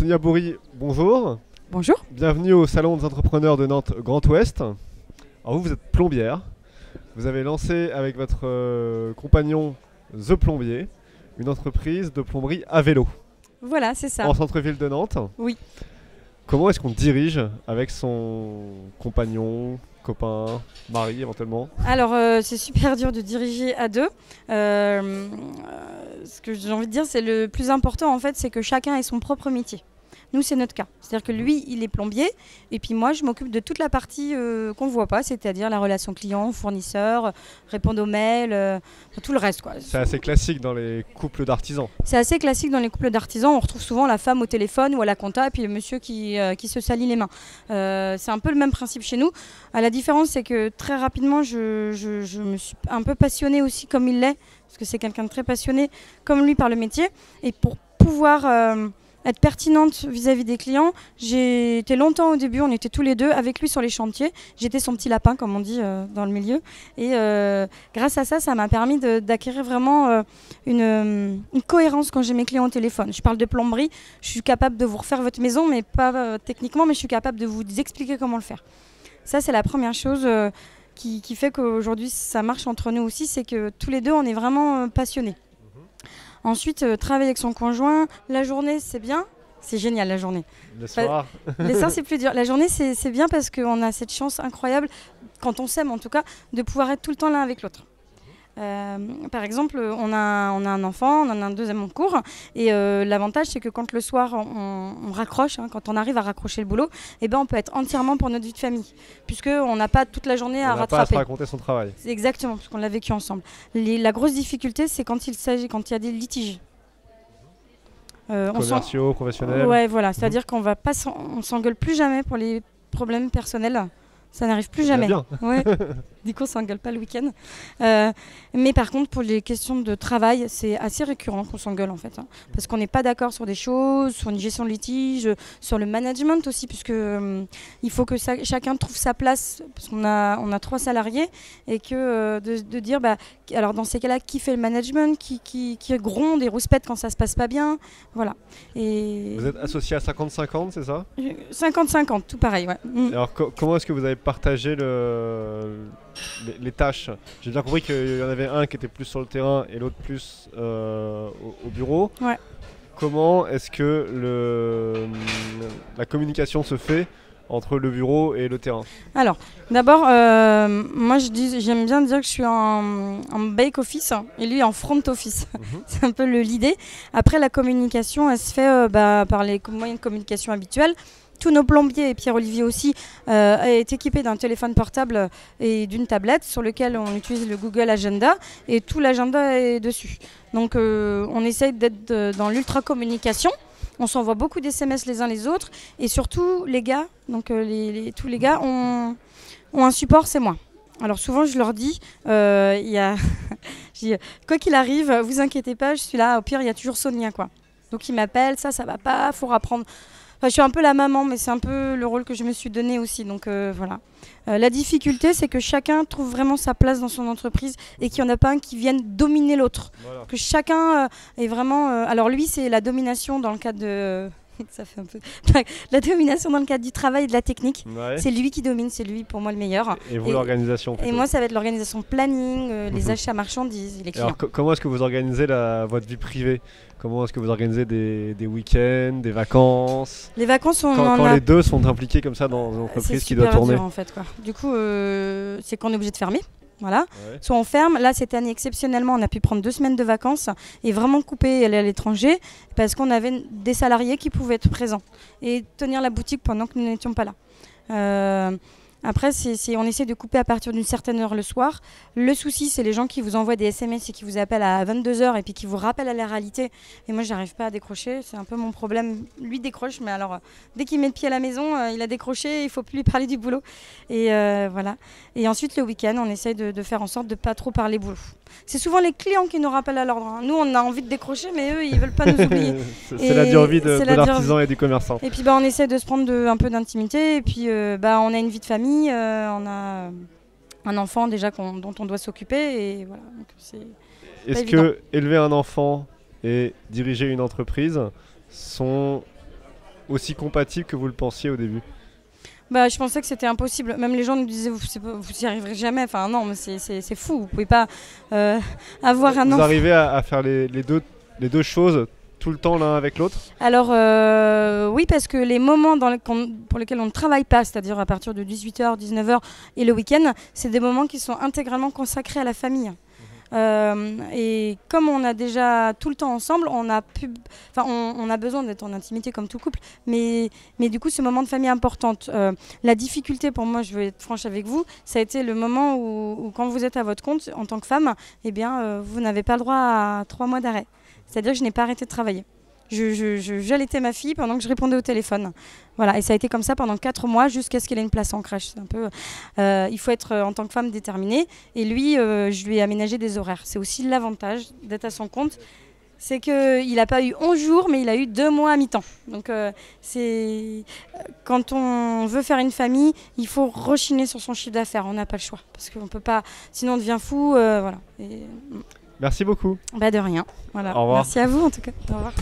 Sonia Bourri, bonjour. Bonjour. Bienvenue au Salon des entrepreneurs de Nantes Grand Ouest. Alors vous êtes plombière. Vous avez lancé avec votre compagnon The Plombier une entreprise de plomberie à vélo. Voilà, c'est ça. En centre-ville de Nantes. Oui. Comment est-ce qu'on dirige avec son compagnon, copain, mari éventuellement? Alors, c'est super dur de diriger à deux. Ce que j'ai envie de dire, c'est le plus important en fait, c'est que chacun ait son propre métier. Nous, c'est notre cas. C'est-à-dire que lui, il est plombier, et puis moi, je m'occupe de toute la partie qu'on ne voit pas, c'est-à-dire la relation client, fournisseur, répondre aux mails, tout le reste, quoi. C'est assez classique dans les couples d'artisans. C'est assez classique dans les couples d'artisans. On retrouve souvent la femme au téléphone ou à la compta, et puis le monsieur qui se salit les mains. C'est un peu le même principe chez nous. La différence, c'est que très rapidement, je me suis un peu passionnée aussi comme il l'est, parce que c'est quelqu'un de très passionné comme lui par le métier. Et pour pouvoir être pertinente vis-à-vis des clients, j'ai été longtemps au début, on était tous les deux avec lui sur les chantiers. J'étais son petit lapin, comme on dit dans le milieu. Et grâce à ça, ça m'a permis d'acquérir vraiment une cohérence quand j'ai mes clients au téléphone. Je parle de plomberie, je suis capable de vous refaire votre maison, mais pas techniquement, mais je suis capable de vous expliquer comment le faire. Ça, c'est la première chose qui fait qu'aujourd'hui, ça marche entre nous aussi, c'est que tous les deux, on est vraiment passionnés. Ensuite, travailler avec son conjoint, la journée, c'est bien. C'est génial, la journée. Le soir Les soirs, c'est plus dur. La journée, c'est bien parce qu'on a cette chance incroyable, quand on s'aime en tout cas, de pouvoir être tout le temps l'un avec l'autre. Par exemple, on a un enfant, on en a un deuxième en cours, et l'avantage c'est que quand le soir on raccroche, quand on arrive à raccrocher le boulot, on peut être entièrement pour notre vie de famille, puisqu'on n'a pas toute la journée à rattraper. On n'a pas à se raconter son travail. C'est exactement, puisqu'on l'a vécu ensemble. La grosse difficulté, c'est quand il y a des litiges. Commerciaux, professionnels. Ouais, voilà, c'est-à-dire qu'on va pas, on s'engueule plus jamais pour les problèmes personnels. Ça n'arrive plus jamais. Bien. Ouais. Du coup, on s'engueule pas le week-end. Mais par contre, pour les questions de travail, c'est assez récurrent qu'on s'engueule en fait. Parce qu'on n'est pas d'accord sur des choses, sur une gestion de litige, sur le management aussi, puisque il faut que chacun trouve sa place, parce qu'on a 3 salariés, et que de dire, alors dans ces cas-là, qui fait le management, qui gronde et rouspète quand ça se passe pas bien. Voilà. Et vous êtes associé à 50-50, c'est ça? 50-50, tout pareil, ouais. Alors comment est-ce que vous avez partagé les tâches? J'ai bien compris qu'il y en avait un qui était plus sur le terrain et l'autre plus au bureau. Ouais. Comment est-ce que la communication se fait entre le bureau et le terrain? Alors, d'abord, moi j'aime bien dire que je suis en back-office et lui en front-office. C'est un peu l'idée. Après, la communication, elle se fait par les moyens de communication habituels. Tous nos plombiers, et Pierre-Olivier aussi, est équipé d'un téléphone portable et d'une tablette sur lequel on utilise le Google Agenda, et tout l'agenda est dessus. Donc on essaye d'être dans l'ultra-communication. On s'envoie beaucoup d'SMS les uns les autres, et surtout les gars, donc tous les gars ont un support, c'est moi. Alors souvent je leur dis, je dis, quoi qu'il arrive, vous inquiétez pas, je suis là, au pire il y a toujours Sonia, quoi. Donc ils m'appellent, ça va pas, faut apprendre. Enfin, je suis un peu la maman, mais c'est un peu le rôle que je me suis donné aussi. Donc voilà. La difficulté, c'est que chacun trouve vraiment sa place dans son entreprise et qu'il n'y en a pas un qui vienne dominer l'autre. Voilà. Que chacun est vraiment... alors lui, c'est la domination dans le cadre de... Ça fait un peu... La domination dans le cadre du travail et de la technique. Ouais. C'est lui qui domine, c'est lui pour moi le meilleur. Et vous l'organisation plutôt. Et moi, ça va être l'organisation planning, les achats marchandises, les clients. Alors comment est-ce que vous organisez votre vie privée? Comment est-ce que vous organisez des week-ends, des vacances? Les vacances, quand les deux sont impliqués comme ça dans une entreprise qui doit tourner. Dur, en fait, quoi. Du coup, c'est qu'on est obligé de fermer. Voilà. Ouais. Soit on ferme. Là, cette année, exceptionnellement, on a pu prendre 2 semaines de vacances et vraiment couper et aller à l'étranger parce qu'on avait des salariés qui pouvaient être présents et tenir la boutique pendant que nous n'étions pas là. Après, on essaie de couper à partir d'une certaine heure le soir. Le souci, c'est les gens qui vous envoient des SMS et qui vous appellent à 22h et puis qui vous rappellent à la réalité. Et moi, j'arrive pas à décrocher. C'est un peu mon problème. Lui décroche, mais alors, dès qu'il met le pied à la maison, il a décroché, il faut plus lui parler du boulot. Et voilà. Et ensuite, le week-end, on essaye de faire en sorte de pas trop parler boulot. C'est souvent les clients qui nous rappellent à l'ordre. Nous, on a envie de décrocher, mais eux, ils veulent pas nous oublier. C'est la dure vie de l'artisan et du commerçant. Et puis, on essaie de se prendre un peu d'intimité. Et puis, on a une vie de famille, on a un enfant déjà dont on doit s'occuper. Et voilà. Est-ce que élever un enfant et diriger une entreprise sont aussi compatible que vous le pensiez au début? Bah, je pensais que c'était impossible. Même les gens nous disaient, vous y arriverez jamais. Enfin, non, mais c'est fou. Vous pouvez pas avoir un enfant. Vous arrivez à faire les deux choses tout le temps l'un avec l'autre? Alors, oui, parce que les moments pour lesquels on ne travaille pas, c'est-à-dire à partir de 18h, 19h et le week-end, c'est des moments qui sont intégralement consacrés à la famille. Et comme on a déjà tout le temps ensemble, on a besoin d'être en intimité comme tout couple, mais du coup ce moment de famille est important. La difficulté pour moi, je vais être franche avec vous, ça a été le moment où quand vous êtes à votre compte en tant que femme, eh bien, vous n'avez pas le droit à 3 mois d'arrêt. C'est-à-dire que je n'ai pas arrêté de travailler. J'allaitais ma fille pendant que je répondais au téléphone. Voilà, et ça a été comme ça pendant 4 mois jusqu'à ce qu'elle ait une place en crèche. C'est un peu, il faut être en tant que femme déterminée. Et lui, je lui ai aménagé des horaires. C'est aussi l'avantage d'être à son compte. C'est qu'il n'a pas eu 11 jours, mais il a eu 2 mois à mi-temps. Donc, quand on veut faire une famille, il faut rechiner sur son chiffre d'affaires. On n'a pas le choix. Parce qu'on peut pas, sinon on devient fou. Voilà. Merci beaucoup. Bah de rien. Voilà. Au revoir. Merci à vous en tout cas. Au revoir.